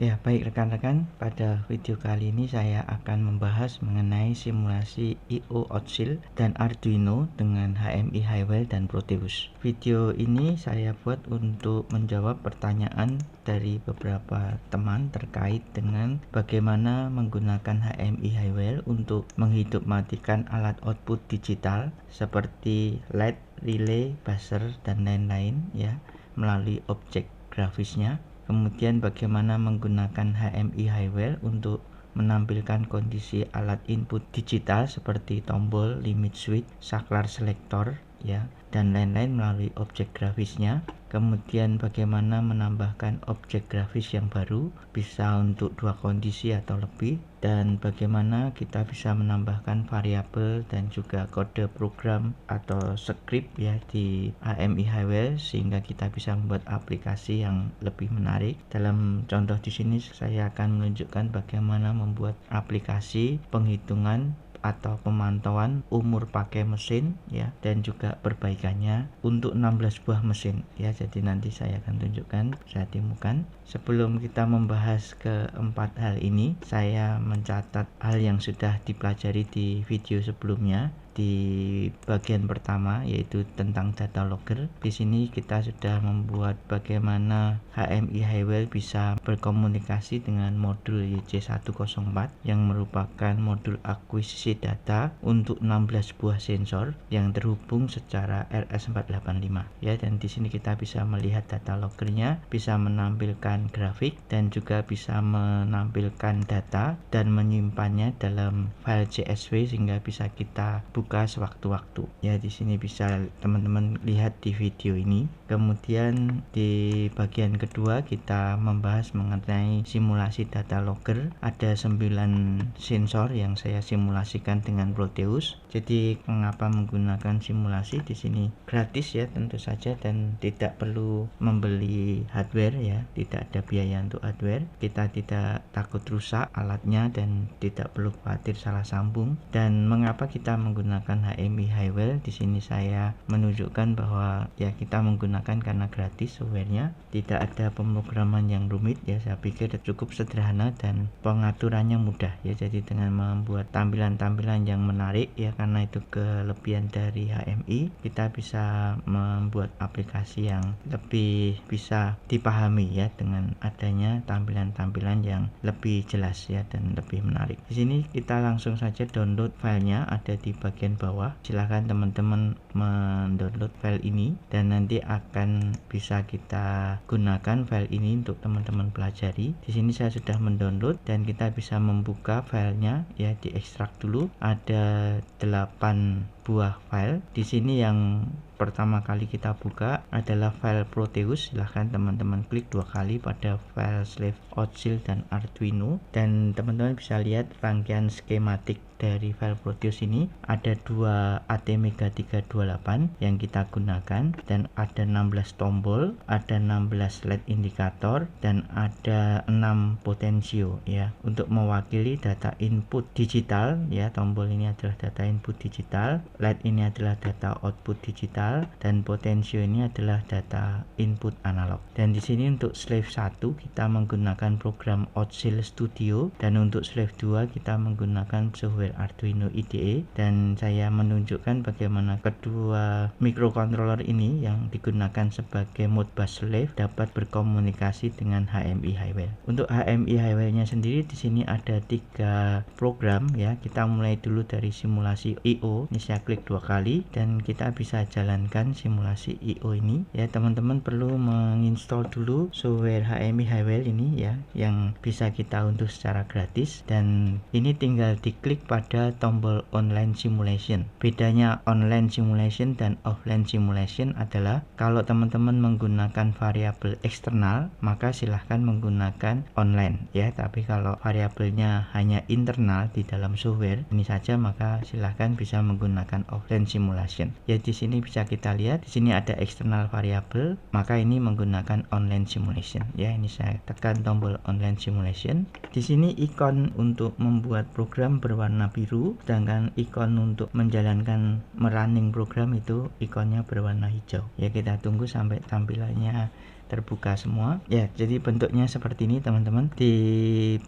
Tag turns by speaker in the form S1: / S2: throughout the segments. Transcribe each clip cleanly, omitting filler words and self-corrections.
S1: Ya, baik rekan-rekan, pada video kali ini saya akan membahas mengenai simulasi I/O Auxil dan Arduino dengan HMI Highwell dan Proteus. Video ini saya buat untuk menjawab pertanyaan dari beberapa teman terkait dengan bagaimana menggunakan HMI Highwell untuk menghidupmatikan alat output digital seperti LED, relay, buzzer, dan lain-lain ya, melalui objek grafisnya. Kemudian bagaimana menggunakan HMI Highwell untuk menampilkan kondisi alat input digital seperti tombol, limit switch, saklar selektor ya, dan lain-lain melalui objek grafisnya. Kemudian bagaimana menambahkan objek grafis yang baru bisa untuk dua kondisi atau lebih, dan bagaimana kita bisa menambahkan variabel dan juga kode program atau script ya di HMI Highwell sehingga kita bisa membuat aplikasi yang lebih menarik. Dalam contoh di sini saya akan menunjukkan bagaimana membuat aplikasi penghitungan atau pemantauan umur pakai mesin ya, dan juga perbaikannya untuk 16 buah mesin ya. Jadi nanti saya akan tunjukkan, saya temukan. Sebelum kita membahas keempat hal ini, saya mencatat hal yang sudah dipelajari di video sebelumnya. Di bagian pertama yaitu tentang data logger. Di sini kita sudah membuat bagaimana HMI Highwell bisa berkomunikasi dengan modul YC104 yang merupakan modul akuisisi data untuk 16 buah sensor yang terhubung secara RS485 ya. Dan di sini kita bisa melihat data loggernya, bisa menampilkan grafik dan juga bisa menampilkan data dan menyimpannya dalam file CSV sehingga bisa kita buka sewaktu-waktu ya. Di sini bisa teman-teman lihat di video ini. Kemudian di bagian kedua kita membahas mengenai simulasi data logger. Ada 9 sensor yang saya simulasikan dengan Proteus. Jadi mengapa menggunakan simulasi di sini? Gratis ya tentu saja, dan tidak perlu membeli hardware ya, tidak ada biaya untuk hardware. Kita tidak takut rusak alatnya dan tidak perlu khawatir salah sambung. Dan mengapa kita menggunakan HMI Highwell? Di sini saya menunjukkan bahwa ya kita menggunakan karena gratis softwarenya, tidak ada pemrograman yang rumit ya. Saya pikir cukup sederhana dan pengaturannya mudah ya. Jadi dengan membuat tampilan-tampilan yang menarik ya, karena itu kelebihan dari HMI, kita bisa membuat aplikasi yang lebih bisa dipahami ya dengan adanya tampilan-tampilan yang lebih jelas ya dan lebih menarik. Di sini kita langsung saja download filenya, ada di bagian bawah. Silahkan teman-teman mendownload file ini dan nanti akan bisa kita gunakan file ini untuk teman-teman pelajari. Di sini saya sudah mendownload dan kita bisa membuka filenya ya, diekstrak dulu. Ada 8 buah file. Di sini yang pertama kali kita buka adalah file Proteus. Silahkan teman-teman klik 2 kali pada file slave Auxil dan Arduino, dan teman-teman bisa lihat rangkaian skematik dari file Proteus ini. Ada 2 ATmega 328 yang kita gunakan, dan ada 16 tombol, ada 16 LED indikator, dan ada 6 potensio ya untuk mewakili data input digital ya. Tombol ini adalah data input digital, LED ini adalah data output digital, dan potensio ini adalah data input analog. Dan di sini untuk slave 1 kita menggunakan program Auxil Studio, dan untuk slave 2 kita menggunakan software Arduino IDE. Dan saya menunjukkan bagaimana kedua microcontroller ini yang digunakan sebagai Modbus slave dapat berkomunikasi dengan HMI Highwell. Untuk HMI Highwell-nya sendiri di sini ada 3 program ya. Kita mulai dulu dari simulasi I/O. Ini saya klik 2 kali dan kita bisa jalankan simulasi I/O ini ya. Teman-teman perlu menginstall dulu software HMI Highwell ini ya, yang bisa kita unduh secara gratis, dan ini tinggal diklik pada tombol online simulation. Bedanya online simulation dan offline simulation adalah kalau teman-teman menggunakan variabel eksternal maka silahkan menggunakan online ya, tapi kalau variabelnya hanya internal di dalam software ini saja maka silahkan bisa menggunakan offline simulation ya. Di sini bisa kita lihat, di sini ada external variable, maka ini menggunakan online simulation ya. Ini saya tekan tombol online simulation. Di sini ikon untuk membuat program berwarna biru, sedangkan ikon untuk menjalankan merunning program itu ikonnya berwarna hijau ya. Kita tunggu sampai tampilannya terbuka semua ya. Jadi bentuknya seperti ini teman-teman. Di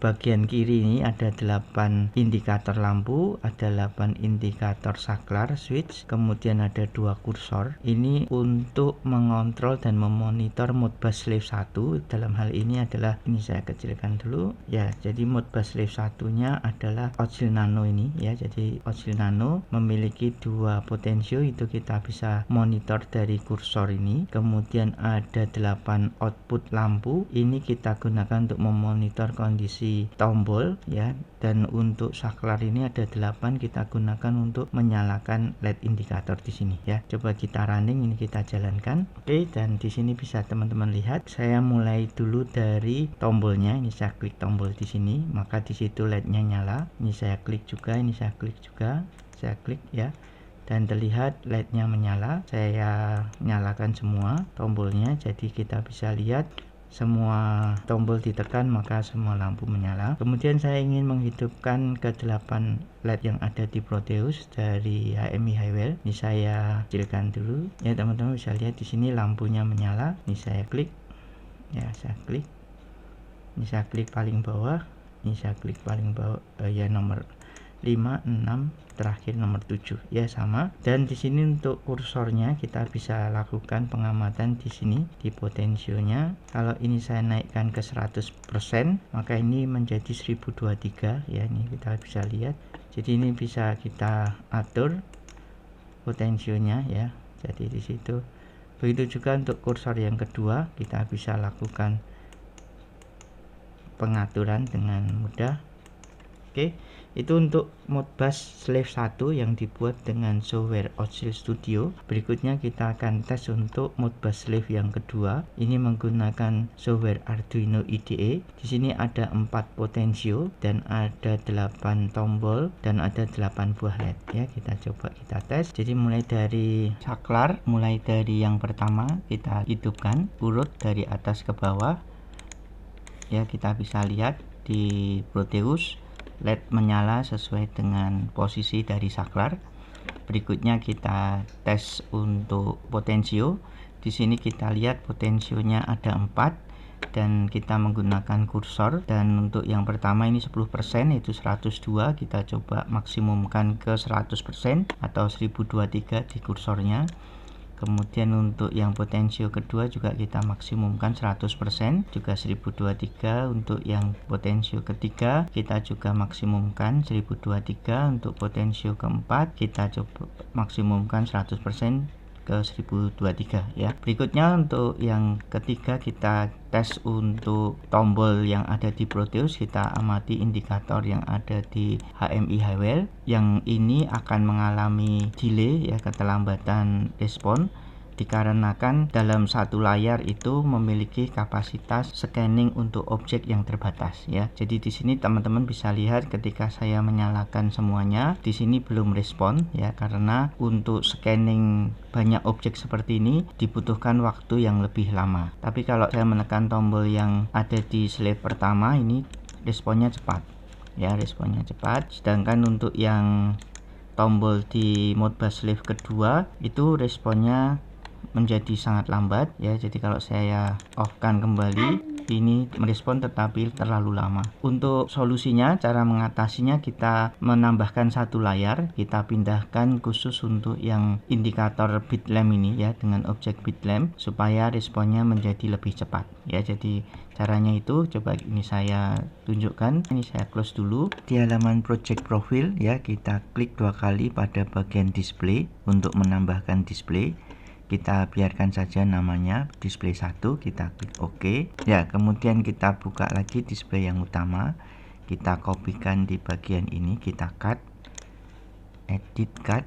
S1: bagian kiri ini ada 8 indikator lampu, ada 8 indikator saklar switch, kemudian ada 2 kursor. Ini untuk mengontrol dan memonitor Modbus Slave 1. Dalam hal ini adalah, ini saya kecilkan dulu ya. Jadi Modbus Slave 1-nya adalah Oscil Nano ini ya. Jadi Oscil Nano memiliki 2 potensio, itu kita bisa monitor dari kursor ini. Kemudian ada 8 output lampu, ini kita gunakan untuk memonitor kondisi tombol ya. Dan untuk saklar ini ada 8, kita gunakan untuk menyalakan LED indikator di sini ya. Coba kita running, ini kita jalankan. Oke, dan di sini bisa teman-teman lihat, saya mulai dulu dari tombolnya. Ini saya klik tombol di sini, maka di situ LED-nya nyala. Ini saya klik juga, ini saya klik juga, saya klik ya. Dan terlihat LED-nya menyala. Saya nyalakan semua tombolnya, jadi kita bisa lihat semua tombol ditekan maka semua lampu menyala. Kemudian saya ingin menghidupkan ke 8 LED yang ada di Proteus dari HMI Highwell. Ini saya kecilkan dulu ya, teman-teman bisa lihat di sini lampunya menyala. Ini saya klik ya, saya klik. Ini saya klik paling bawah, ini saya klik paling bawah ya, nomor 5, 6, terakhir nomor 7 ya, sama. Dan di sini untuk kursornya kita bisa lakukan pengamatan di sini di potensionya. Kalau ini saya naikkan ke 100%, maka ini menjadi 1023 ya. Ini kita bisa lihat. Jadi ini bisa kita atur potensionya ya. Jadi di situ. Begitu juga untuk kursor yang kedua, kita bisa lakukan pengaturan dengan mudah. Oke, itu untuk Modbus Slave 1 yang dibuat dengan software Oscil Studio. Berikutnya kita akan tes untuk Modbus Slave yang kedua. Ini menggunakan software Arduino IDE. Di sini ada 4 potensio dan ada 8 tombol dan ada 8 buah LED ya. Kita coba kita tes. Jadi mulai dari saklar, mulai dari yang pertama kita hidupkan urut dari atas ke bawah. Ya, kita bisa lihat di Proteus LED menyala sesuai dengan posisi dari saklar. Berikutnya kita tes untuk potensio. Di sini kita lihat potensionya ada 4 dan kita menggunakan kursor. Dan untuk yang pertama ini 10%, yaitu 102. Kita coba maksimumkan ke 100% atau 1023 di kursornya. Kemudian untuk yang potensio kedua juga kita maksimumkan 100%, juga 1023. Untuk yang potensio ketiga kita juga maksimumkan 1023. Untuk potensio keempat kita coba maksimumkan 100% ke 1023 ya. Berikutnya untuk yang ketiga kita tes untuk tombol yang ada di Proteus. Kita amati indikator yang ada di HMI Highwell. Yang ini akan mengalami delay ya, keterlambatan respon, dikarenakan dalam satu layar itu memiliki kapasitas scanning untuk objek yang terbatas ya. Jadi di sini teman-teman bisa lihat ketika saya menyalakan semuanya, di sini belum respon ya, karena untuk scanning banyak objek seperti ini dibutuhkan waktu yang lebih lama. Tapi kalau saya menekan tombol yang ada di slave pertama, ini responnya cepat ya, responnya cepat. Sedangkan untuk yang tombol di Modbus Slave kedua itu responnya menjadi sangat lambat ya. Jadi kalau saya off-kan kembali, ini merespon tetapi terlalu lama. Untuk solusinya, cara mengatasinya, kita menambahkan satu layar, kita pindahkan khusus untuk yang indikator bit lamp ini ya, dengan objek bit lamp supaya responnya menjadi lebih cepat ya. Jadi caranya itu coba ini saya tunjukkan. Ini saya close dulu. Di halaman project profile ya, kita klik 2 kali pada bagian display untuk menambahkan display. Kita biarkan saja namanya display 1, kita klik OK ya. Kemudian kita buka lagi display yang utama, kita kopikan di bagian ini, kita cut, edit cut,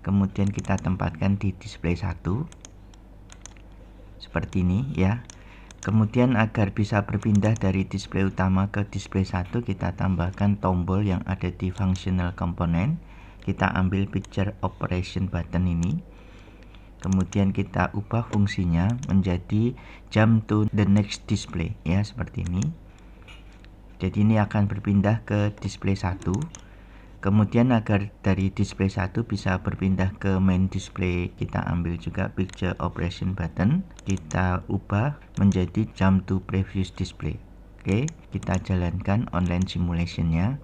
S1: kemudian kita tempatkan di display 1 seperti ini ya. Kemudian agar bisa berpindah dari display utama ke display 1, kita tambahkan tombol yang ada di functional component. Kita ambil picture operation button ini, kemudian kita ubah fungsinya menjadi jump to the next display ya, seperti ini. Jadi ini akan berpindah ke display 1. Kemudian agar dari display 1 bisa berpindah ke main display, kita ambil juga picture operation button, kita ubah menjadi jump to previous display. Oke, kita jalankan online simulationnya.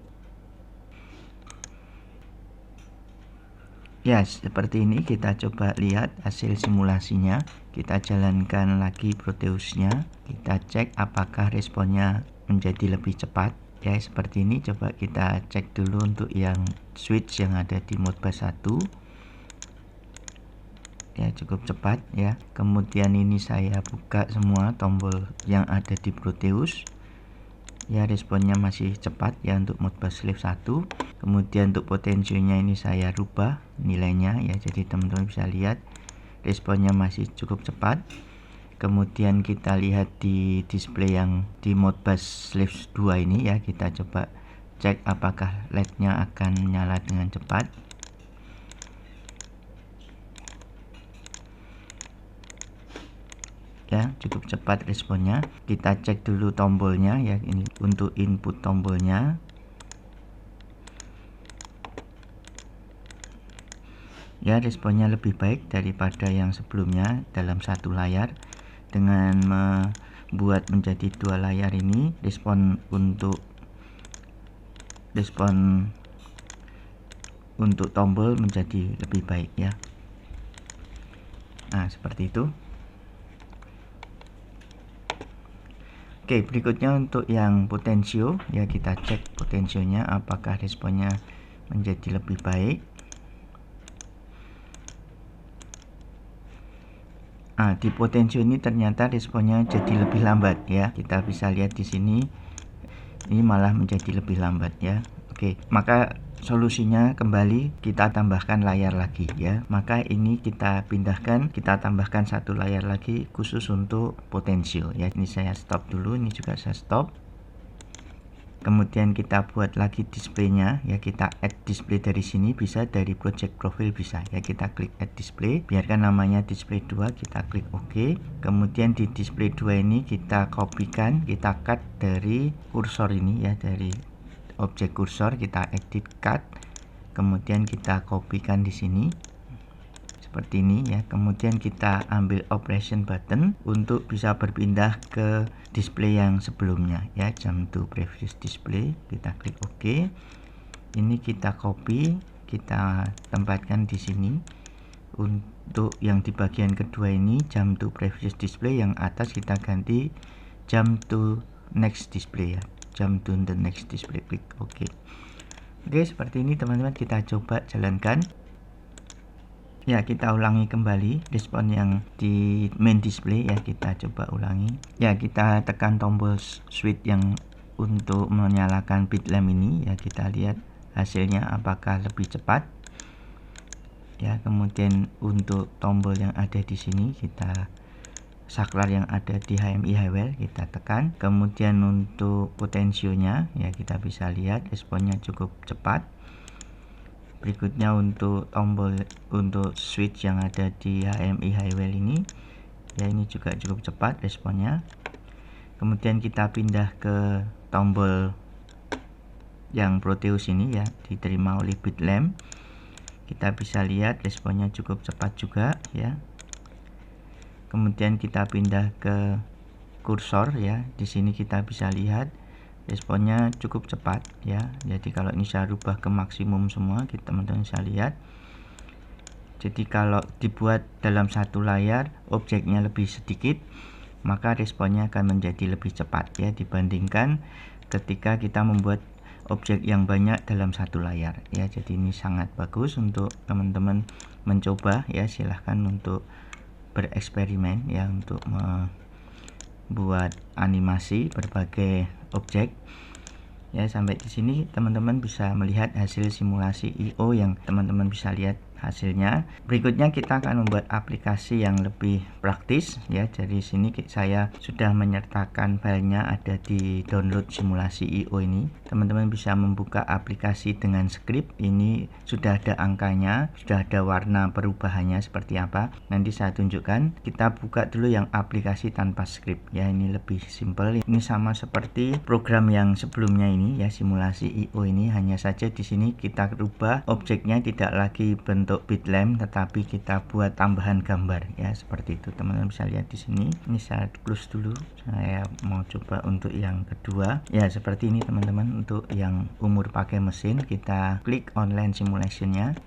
S1: Ya, seperti ini. Kita coba lihat hasil simulasinya. Kita jalankan lagi Proteusnya. Kita cek apakah responnya menjadi lebih cepat. Ya, seperti ini. Coba kita cek dulu untuk yang switch yang ada di Modbus 1. Ya, cukup cepat ya. Kemudian ini saya buka semua tombol yang ada di Proteus. Ya, responnya masih cepat ya untuk Modbus Sleeve 1. Kemudian untuk potensionya ini saya rubah nilainya ya, jadi teman-teman bisa lihat responnya masih cukup cepat. Kemudian kita lihat di display yang di Modbus Sleeve 2 ini ya, kita coba cek apakah LED-nya akan menyala dengan cepat. Ya, cukup cepat responnya. Kita cek dulu tombolnya ya, ini untuk input tombolnya. Ya, responnya lebih baik daripada yang sebelumnya dalam satu layar. Dengan membuat menjadi dua layar ini, respon untuk tombol menjadi lebih baik ya. Nah, seperti itu. Oke, berikutnya untuk yang potensio ya, kita cek potensionya apakah responnya menjadi lebih baik. Nah, di potensio ini ternyata responnya jadi lebih lambat ya. Kita bisa lihat di sini, ini malah menjadi lebih lambat ya. Oke, maka solusinya kembali kita tambahkan layar lagi ya. Maka ini kita pindahkan, kita tambahkan satu layar lagi khusus untuk potensio ya. Ini saya stop dulu, ini juga saya stop. Kemudian kita buat lagi displaynya ya, kita add display dari sini, bisa dari project profile bisa ya, kita klik add display, biarkan namanya display 2, kita klik OK. Kemudian di display 2 ini kita kopikan, kita cut dari kursor ini ya, dari objek kursor kita edit cut, kemudian kita kopikan di sini seperti ini ya. Kemudian kita ambil operation button untuk bisa berpindah ke display yang sebelumnya ya, jump to previous display, kita klik OK. Ini kita copy, kita tempatkan di sini. Untuk yang di bagian kedua ini jump to previous display, yang atas kita ganti jump to next display ya, jump to the next display, klik OK. Oke, seperti ini teman-teman, kita coba jalankan. Ya, kita ulangi kembali respon yang di main display ya, kita coba ulangi. Ya, kita tekan tombol switch yang untuk menyalakan bit lamp ini ya, kita lihat hasilnya apakah lebih cepat. Ya, kemudian untuk tombol yang ada di sini, kita saklar yang ada di HMI Highwell kita tekan. Kemudian untuk potensionya ya, kita bisa lihat responnya cukup cepat. Berikutnya untuk tombol untuk switch yang ada di HMI Highwell ini ya, ini juga cukup cepat responnya. Kemudian kita pindah ke tombol yang Proteus ini ya, diterima oleh bit lamp. Kita bisa lihat responnya cukup cepat juga ya. Kemudian kita pindah ke kursor ya, di sini kita bisa lihat responnya cukup cepat ya. Jadi kalau ini saya rubah ke maksimum semua, teman-teman bisa lihat. Jadi kalau dibuat dalam satu layar objeknya lebih sedikit, maka responnya akan menjadi lebih cepat ya, dibandingkan ketika kita membuat objek yang banyak dalam satu layar ya. Jadi ini sangat bagus untuk teman-teman mencoba ya, silahkan untuk bereksperimen ya, untuk membuat animasi berbagai objek ya. Sampai di sini teman-teman bisa melihat hasil simulasi I/O yang teman-teman bisa lihat hasilnya. Berikutnya kita akan membuat aplikasi yang lebih praktis ya. Dari sini saya sudah menyertakan filenya ada di download simulasi I/O ini. Teman-teman bisa membuka aplikasi dengan script. Ini sudah ada angkanya, sudah ada warna perubahannya seperti apa. Nanti saya tunjukkan. Kita buka dulu yang aplikasi tanpa script ya. Ini lebih simple. Ini sama seperti program yang sebelumnya ini ya, simulasi I/O ini, hanya saja di sini kita rubah objeknya tidak lagi bentuk bitlamp tetapi kita buat tambahan gambar ya, seperti itu. Teman-teman bisa lihat di sini. Ini saya close dulu. Saya mau coba untuk yang kedua. Ya, seperti ini teman-teman. Untuk yang umur pakai mesin, kita klik online simulationnya.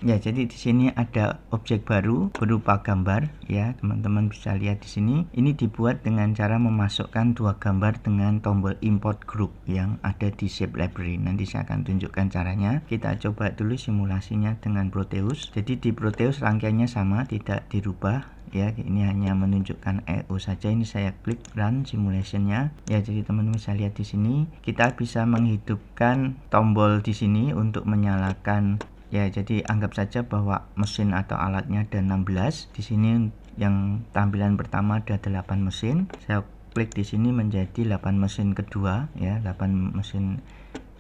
S1: Ya, jadi di sini ada objek baru berupa gambar ya, teman-teman bisa lihat di sini. Ini dibuat dengan cara memasukkan dua gambar dengan tombol import group yang ada di shape library. Nanti saya akan tunjukkan caranya. Kita coba dulu simulasinya dengan Proteus. Jadi di Proteus rangkaiannya sama, tidak dirubah ya. Ini hanya menunjukkan I/O saja. Ini saya klik run simulationnya ya. Jadi teman-teman bisa lihat di sini kita bisa menghidupkan tombol di sini untuk menyalakan. Ya, jadi anggap saja bahwa mesin atau alatnya ada 16. Di sini yang tampilan pertama ada 8 mesin. Saya klik di sini menjadi 8 mesin kedua ya, 8 mesin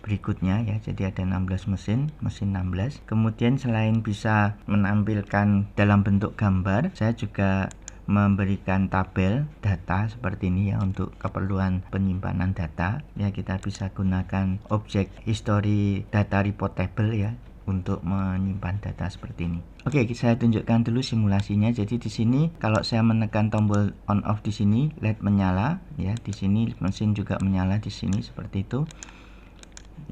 S1: berikutnya ya. Jadi ada 16 mesin 16. Kemudian selain bisa menampilkan dalam bentuk gambar, saya juga memberikan tabel data seperti ini ya, untuk keperluan penyimpanan data ya. Kita bisa gunakan objek history data report table ya untuk menyimpan data seperti ini. Oke, saya tunjukkan dulu simulasinya. Jadi di sini kalau saya menekan tombol on off di sini, LED menyala ya. Di sini mesin juga menyala di sini seperti itu.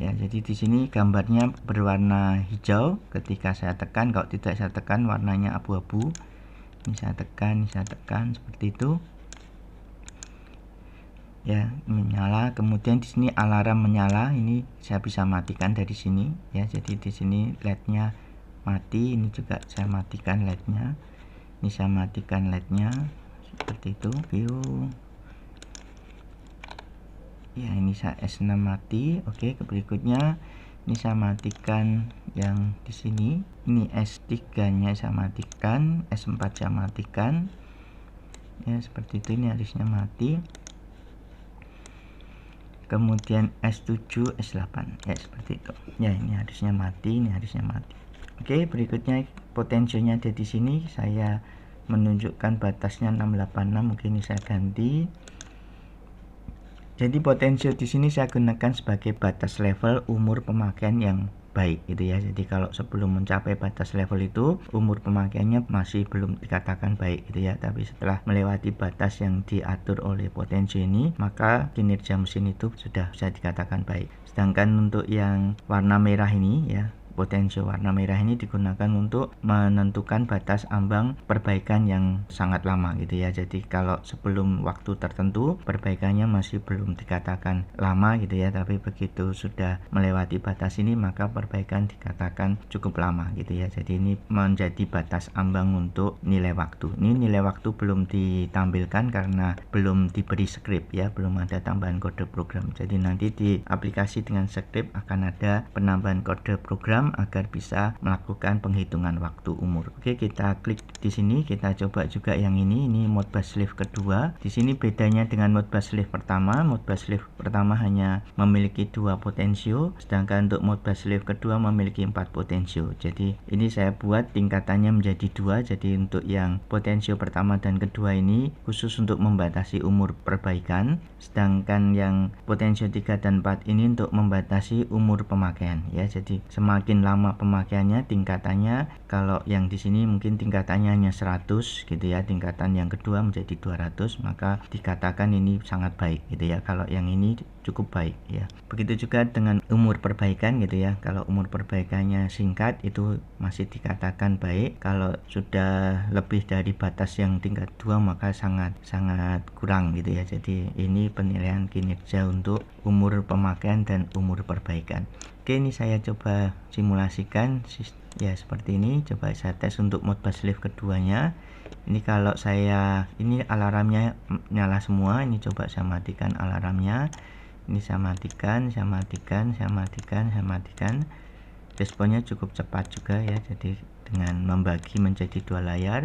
S1: Ya, jadi di sini gambarnya berwarna hijau ketika saya tekan. Kalau tidak saya tekan warnanya abu-abu. Ini saya tekan seperti itu. Ya, menyala. Kemudian di sini alarm menyala. Ini saya bisa matikan dari sini ya. Jadi di sini LED-nya mati. Ini juga saya matikan LED-nya. Ini saya matikan LED-nya seperti itu. View ya, ini saya S6 mati. Oke, berikutnya ini saya matikan yang di sini. Ini S3-nya saya matikan, S4 saya matikan. Ya, seperti itu. Ini harusnya mati. Kemudian S7, S8 ya, seperti itu ya. Ini harusnya mati, ini harusnya mati. Oke, berikutnya potensionya ada di sini. Saya menunjukkan batasnya 686, mungkin ini saya ganti. Jadi potensio di sini saya gunakan sebagai batas level umur pemakaian yang baik gitu ya. Jadi kalau sebelum mencapai batas level itu umur pemakaiannya masih belum dikatakan baik gitu ya, tapi setelah melewati batas yang diatur oleh potensio ini, maka kinerja mesin itu sudah bisa dikatakan baik. Sedangkan untuk yang warna merah ini ya, potensio warna merah ini digunakan untuk menentukan batas ambang perbaikan yang sangat lama gitu ya. Jadi kalau sebelum waktu tertentu perbaikannya masih belum dikatakan lama gitu ya, tapi begitu sudah melewati batas ini maka perbaikan dikatakan cukup lama gitu ya. Jadi ini menjadi batas ambang untuk nilai waktu. Ini nilai waktu belum ditampilkan karena belum diberi script ya, belum ada tambahan kode program. Jadi nanti di aplikasi dengan script akan ada penambahan kode program agar bisa melakukan penghitungan waktu umur. Oke, kita klik di sini. Kita coba juga yang ini Modbus Lift kedua. Di sini bedanya dengan Modbus Lift pertama. Modbus Lift pertama hanya memiliki 2 potensio, sedangkan untuk Modbus Lift kedua memiliki 4 potensio. Jadi ini saya buat tingkatannya menjadi 2. Jadi untuk yang potensio pertama dan kedua ini khusus untuk membatasi umur perbaikan, sedangkan yang potensio 3 dan 4 ini untuk membatasi umur pemakaian ya. Jadi semakin lama pemakaiannya tingkatannya, kalau yang di sini mungkin tingkatannya hanya 100 gitu ya, tingkatan yang kedua menjadi 200, maka dikatakan ini sangat baik gitu ya. Kalau yang ini cukup baik ya. Begitu juga dengan umur perbaikan gitu ya. Kalau umur perbaikannya singkat itu masih dikatakan baik. Kalau sudah lebih dari batas yang tingkat 2 maka sangat kurang gitu ya. Jadi ini penilaian kinerja untuk umur pemakaian dan umur perbaikan. Oke, ini saya coba simulasikan ya seperti ini. Coba saya tes untuk Modbus Lift keduanya. Ini kalau saya, ini alarmnya nyala semua. Ini coba saya matikan alarmnya. Ini saya matikan. responnya cukup cepat juga ya, jadi dengan membagi menjadi 2 layar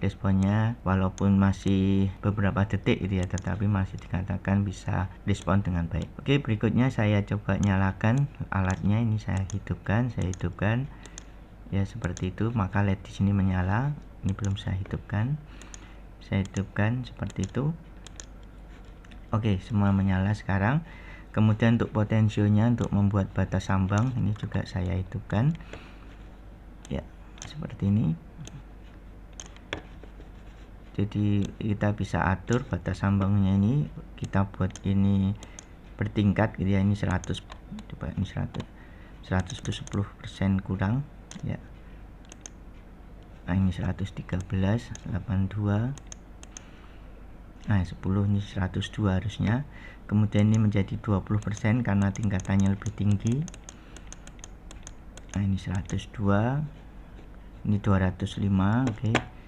S1: responnya walaupun masih beberapa detik gitu ya, tetapi masih dikatakan bisa respon dengan baik. Oke, berikutnya saya coba nyalakan alatnya. Ini saya hidupkan ya seperti itu, maka LED di sini menyala. Ini belum saya hidupkan seperti itu. Oke, semua menyala sekarang. Kemudian untuk potensionya, untuk membuat batas sambang, ini juga saya hidupkan ya seperti ini. Jadi kita bisa atur batas sambangnya, ini kita buat ini bertingkat gitu ya. Ini 100, coba ini 100 itu 10% kurang ya. Nah ini 113, 82, nah 10, ini 102 harusnya. Kemudian ini menjadi 20% karena tingkatannya lebih tinggi. Nah ini 102, ini 205. oke.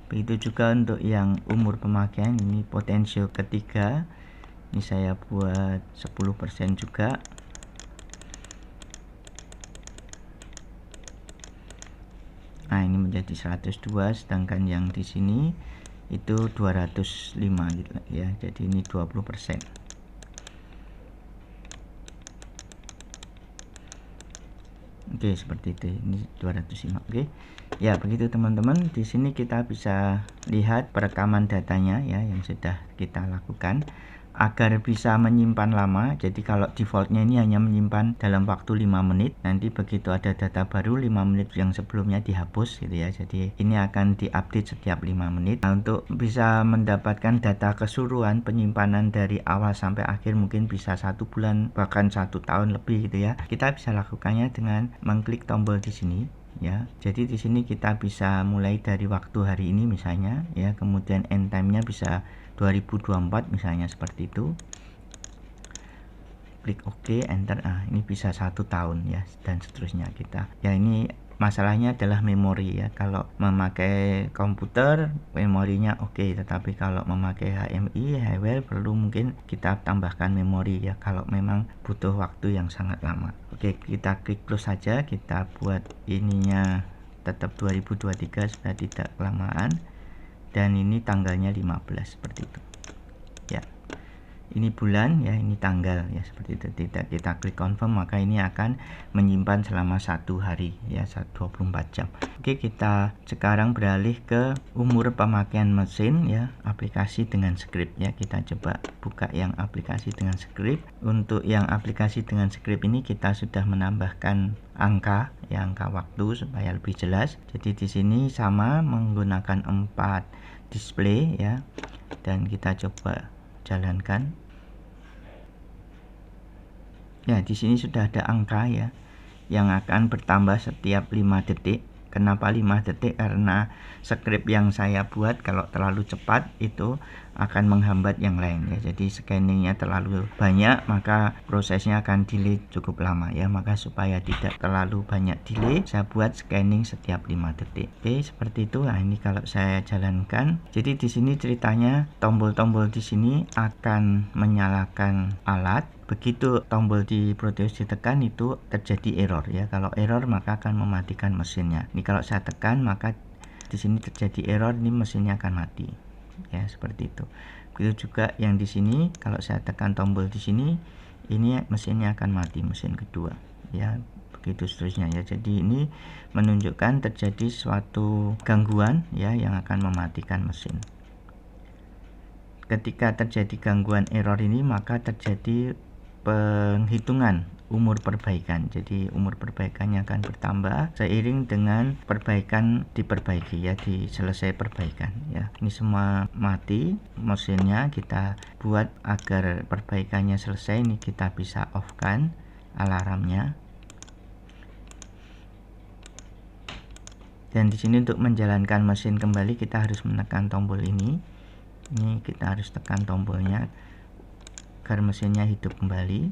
S1: Begitu juga untuk yang umur pemakaian, ini potensio ketiga, ini saya buat 10% juga. Nah ini menjadi 102, sedangkan yang di sini itu 205 gitu ya, jadi ini 20%. Oke, seperti itu. Ini 205. Oke. Ya, begitu teman-teman. Di sini kita bisa lihat perekaman datanya ya yang sudah kita lakukan agar bisa menyimpan lama. Jadi kalau defaultnya ini hanya menyimpan dalam waktu 5 menit, nanti begitu ada data baru 5 menit yang sebelumnya dihapus gitu ya. Jadi ini akan diupdate setiap 5 menit. Nah, untuk bisa mendapatkan data keseluruhan penyimpanan dari awal sampai akhir, mungkin bisa 1 bulan bahkan 1 tahun lebih gitu ya. Kita bisa lakukannya dengan mengklik tombol di sini ya. Jadi di sini kita bisa mulai dari waktu hari ini misalnya ya, kemudian end time-nya bisa 2024 misalnya seperti itu. Klik OK, enter. Ini bisa 1 tahun ya, dan seterusnya kita. Ya ini masalahnya adalah memori ya. Kalau memakai komputer memorinya oke, tetapi kalau memakai HMI Highwell perlu mungkin kita tambahkan memori ya, kalau memang butuh waktu yang sangat lama. Oke, kita klik close saja. Kita buat ininya tetap 2023 supaya tidak kelamaan. Dan ini tanggalnya 15 seperti itu ya. Ini bulan ya, ini tanggal ya, seperti itu. Tidak kita klik confirm, maka ini akan menyimpan selama 1 hari ya, 24 jam. Oke, kita sekarang beralih ke umur pemakaian mesin ya, aplikasi dengan script ya. Kita coba buka yang aplikasi dengan script. Untuk yang aplikasi dengan script ini kita sudah menambahkan angka ya, angka waktu supaya lebih jelas. Jadi di sini sama menggunakan 4 display ya, dan kita coba jalankan. Ya, di sini sudah ada angka ya yang akan bertambah setiap 5 detik. Kenapa 5 detik? Karena script yang saya buat kalau terlalu cepat itu akan menghambat yang lain ya. Jadi scanningnya terlalu banyak, maka prosesnya akan delay cukup lama ya. Maka supaya tidak terlalu banyak delay, saya buat scanning setiap 5 detik. Oke, seperti itu. Nah, ini kalau saya jalankan. Jadi di sini ceritanya tombol-tombol di sini akan menyalakan alat. Begitu tombol di Proteus ditekan itu terjadi error ya. Kalau error maka akan mematikan mesinnya. Ini kalau saya tekan maka di sini terjadi error, ini mesinnya akan mati. Ya, seperti itu. Begitu juga yang di sini, kalau saya tekan tombol di sini, ini mesinnya akan mati, mesin kedua. Ya, begitu seterusnya ya. Jadi ini menunjukkan terjadi suatu gangguan ya yang akan mematikan mesin. Ketika terjadi gangguan error ini, maka terjadi penghitungan umur perbaikan. Jadi umur perbaikannya akan bertambah seiring dengan perbaikan diperbaiki ya, selesai perbaikan ya. Ini semua mati mesinnya, kita buat agar perbaikannya selesai. Ini kita bisa off kan alarmnya. Dan di sini untuk menjalankan mesin kembali kita harus menekan tombol ini. Ini kita harus tekan tombolnya agar mesinnya hidup kembali.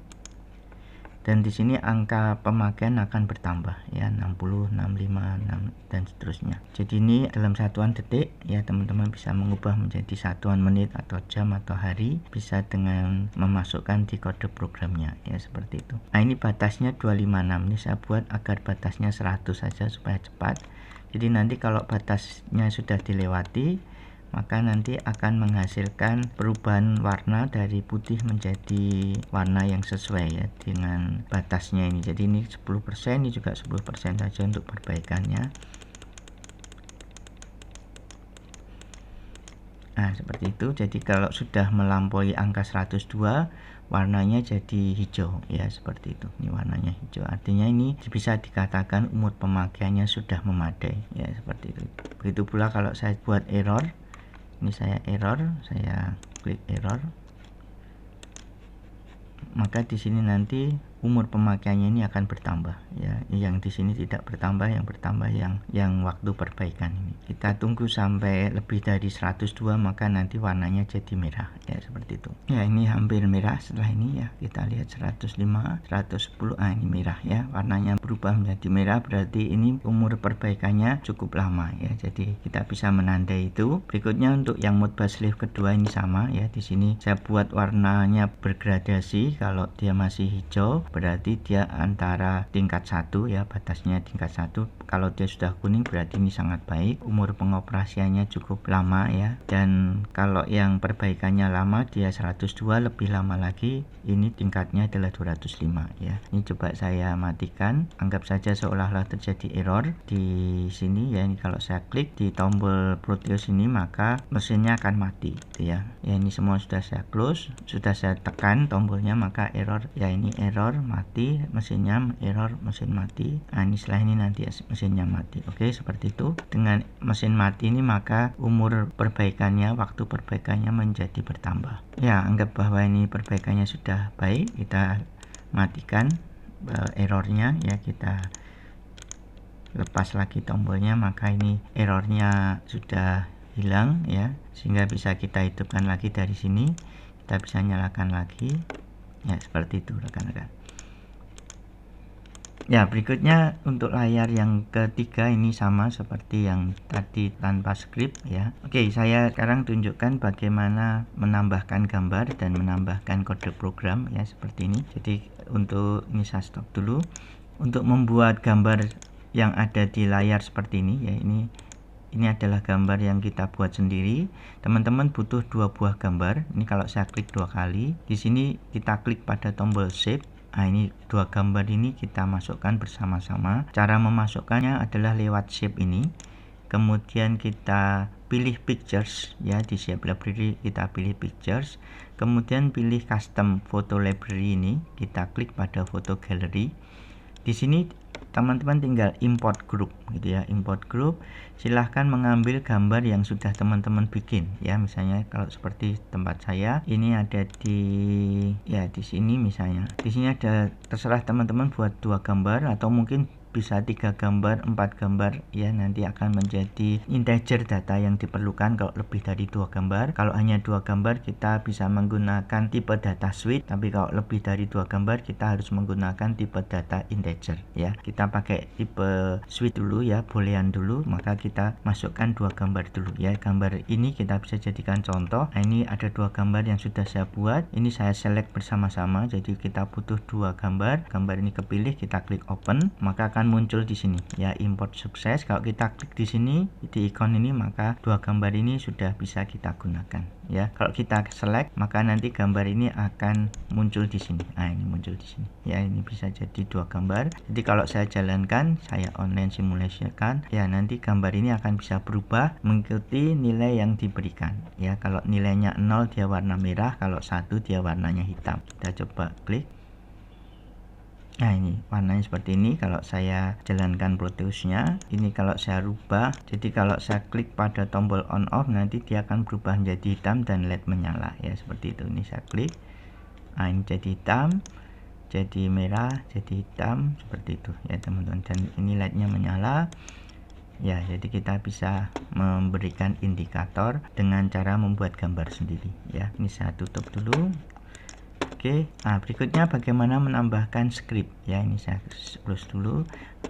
S1: dan di sini angka pemakaian akan bertambah ya, 60, 65, 6 dan seterusnya. Jadi ini dalam satuan detik ya, teman-teman bisa mengubah menjadi satuan menit atau jam atau hari, bisa dengan memasukkan di kode programnya ya, seperti itu. Nah, ini batasnya 256. Ini saya buat agar batasnya 100 saja supaya cepat. Jadi nanti kalau batasnya sudah dilewati, maka nanti akan menghasilkan perubahan warna dari putih menjadi warna yang sesuai ya dengan batasnya ini. Jadi ini 10%, ini juga 10% saja untuk perbaikannya. Nah, seperti itu. Jadi kalau sudah melampaui angka 102, warnanya jadi hijau ya, seperti itu. Ini warnanya hijau, artinya ini bisa dikatakan umur pemakaiannya sudah memadai ya, seperti itu. Begitu pula kalau saya buat error, ini saya error, saya klik error, maka di sini nanti umur pemakaiannya ini akan bertambah ya. Yang di sini tidak bertambah, yang bertambah yang waktu perbaikan ini. Kita tunggu sampai lebih dari 102, maka nanti warnanya jadi merah ya, seperti itu. Ya, ini hampir merah. Setelah ini ya kita lihat 105, 110. Ini merah ya, warnanya berubah menjadi merah, berarti ini umur perbaikannya cukup lama ya. Jadi kita bisa menandai itu. Berikutnya untuk yang Modbus Sleeve kedua ini sama ya. Di sini saya buat warnanya bergradasi. Kalau dia masih hijau berarti dia antara tingkat 1 ya, batasnya tingkat 1. Kalau dia sudah kuning berarti ini sangat baik, umur pengoperasiannya cukup lama ya. Dan kalau yang perbaikannya lama, dia 102, lebih lama lagi, ini tingkatnya adalah 205 ya. Ini coba saya matikan, anggap saja seolah-olah terjadi error di sini ya. Ini kalau saya klik di tombol Proteus ini, maka mesinnya akan mati gitu ya. Ya, ini semua sudah saya close, sudah saya tekan tombolnya, maka error ya, ini error mati mesinnya, error mesin mati. Nah, ini setelah ini nanti mesinnya mati. Oke, seperti itu. Dengan mesin mati ini maka umur perbaikannya, waktu perbaikannya menjadi bertambah ya. Anggap bahwa ini perbaikannya sudah baik, kita matikan errornya ya, kita lepas lagi tombolnya, maka ini errornya sudah hilang ya, sehingga bisa kita hidupkan lagi dari sini. Kita bisa nyalakan lagi ya, seperti itu rekan-rekan. Ya, berikutnya untuk layar yang ketiga ini sama seperti yang tadi tanpa script ya. Oke, saya sekarang tunjukkan bagaimana menambahkan gambar dan menambahkan kode program ya, seperti ini. Jadi untuk ini saya stop dulu. Untuk membuat gambar yang ada di layar seperti ini ya, ini adalah gambar yang kita buat sendiri. Teman-teman butuh 2 buah gambar. Ini kalau saya klik 2 kali, di sini kita klik pada tombol shape. Nah, ini 2 gambar ini kita masukkan bersama-sama. Cara memasukkannya adalah lewat shape ini. Kemudian kita pilih pictures ya, di shape library kita pilih pictures. Kemudian pilih custom photo library ini, kita klik pada photo gallery. Di sini teman-teman tinggal import group gitu ya, import group. Silahkan mengambil gambar yang sudah teman-teman bikin ya. Misalnya kalau seperti tempat saya ini ada di sini misalnya. Di sini ada, terserah teman-teman buat 2 gambar atau mungkin bisa 3 gambar, 4 gambar ya, nanti akan menjadi integer data yang diperlukan kalau lebih dari 2 gambar. Kalau hanya 2 gambar kita bisa menggunakan tipe data suite, tapi kalau lebih dari 2 gambar kita harus menggunakan tipe data integer ya. Kita pakai tipe suite dulu ya, boolean dulu, maka kita masukkan 2 gambar dulu ya. Gambar ini kita bisa jadikan contoh. Nah, ini ada 2 gambar yang sudah saya buat, ini saya select bersama-sama, jadi kita butuh 2 gambar. Gambar ini kepilih, kita klik open, maka akan muncul di sini ya, import sukses. Kalau kita klik di sini di ikon ini, maka 2 gambar ini sudah bisa kita gunakan ya. Kalau kita select, maka nanti gambar ini akan muncul di sini. Nah, ini muncul di sini ya, ini bisa jadi 2 gambar. Jadi kalau saya jalankan, saya online simulation kan ya, nanti gambar ini akan bisa berubah mengikuti nilai yang diberikan ya. Kalau nilainya 0 dia warna merah, kalau 1 dia warnanya hitam. Kita coba klik. Nah, ini warnanya seperti ini. Kalau saya jalankan Proteusnya, ini kalau saya rubah, jadi kalau saya klik pada tombol on off, nanti dia akan berubah menjadi hitam dan LED menyala ya, seperti itu. Ini saya klik, nah ini jadi hitam, jadi merah, jadi hitam, seperti itu ya teman-teman. Dan ini LED-nya menyala ya. Jadi kita bisa memberikan indikator dengan cara membuat gambar sendiri ya. Ini saya tutup dulu. Oke, nah berikutnya bagaimana menambahkan script ya. Ini saya close dulu.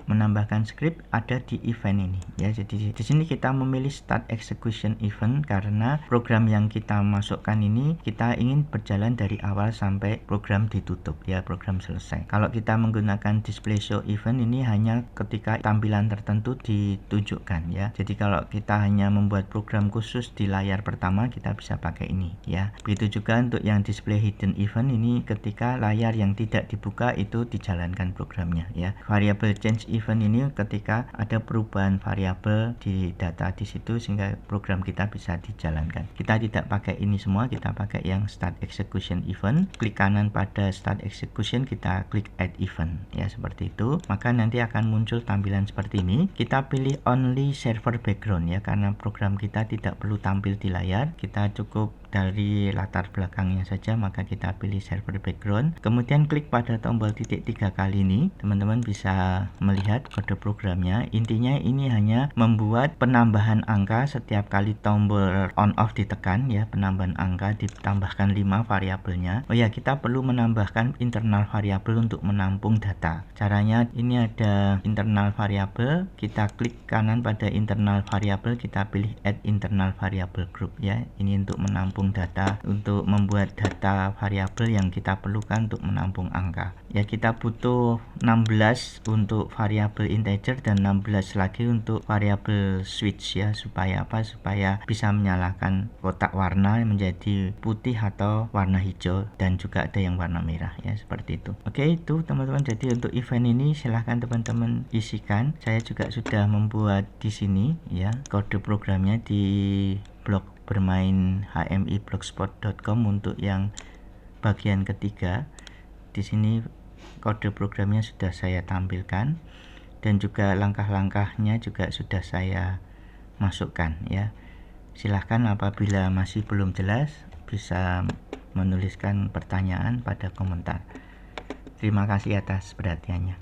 S1: Menambahkan script ada di event ini ya. Jadi di sini kita memilih start execution event karena program yang kita masukkan ini kita ingin berjalan dari awal sampai program ditutup ya, program selesai. Kalau kita menggunakan display show event ini hanya ketika tampilan tertentu ditunjukkan ya. Jadi kalau kita hanya membuat program khusus di layar pertama, kita bisa pakai ini ya. Begitu juga untuk yang display hidden event ini, ketika layar yang tidak dibuka itu dijalankan programnya ya. Variable change event ini ketika ada perubahan variabel di data di situ sehingga program kita bisa dijalankan. Kita tidak pakai ini semua, kita pakai yang start execution event. Klik kanan pada start execution, kita klik add event ya, seperti itu. Maka nanti akan muncul tampilan seperti ini. Kita pilih only server background ya, karena program kita tidak perlu tampil di layar, kita cukup dari latar belakangnya saja, maka kita pilih server background. Kemudian klik pada tombol titik 3 kali ini, teman-teman bisa melihat kode programnya. Intinya ini hanya membuat penambahan angka setiap kali tombol on off ditekan ya, penambahan angka ditambahkan 5 variabelnya. Oh ya, kita perlu menambahkan internal variabel untuk menampung data. Caranya ini ada internal variabel, kita klik kanan pada internal variabel, kita pilih add internal variable group ya. Ini untuk menampung data, untuk membuat data variabel yang kita perlukan untuk menampung angka ya. Kita butuh 16 untuk variabel integer dan 16 lagi untuk variabel switch ya, supaya apa? Supaya bisa menyalakan kotak warna menjadi putih atau warna hijau, dan juga ada yang warna merah ya, seperti itu. Oke, itu teman-teman. Jadi untuk event ini silahkan teman-teman isikan. Saya juga sudah membuat di sini ya kode programnya di blog bermain hmiblogspot.com untuk yang bagian ketiga. Di sini kode programnya sudah saya tampilkan dan juga langkah-langkahnya juga sudah saya masukkan ya. Silahkan apabila masih belum jelas bisa menuliskan pertanyaan pada komentar. Terima kasih atas perhatiannya.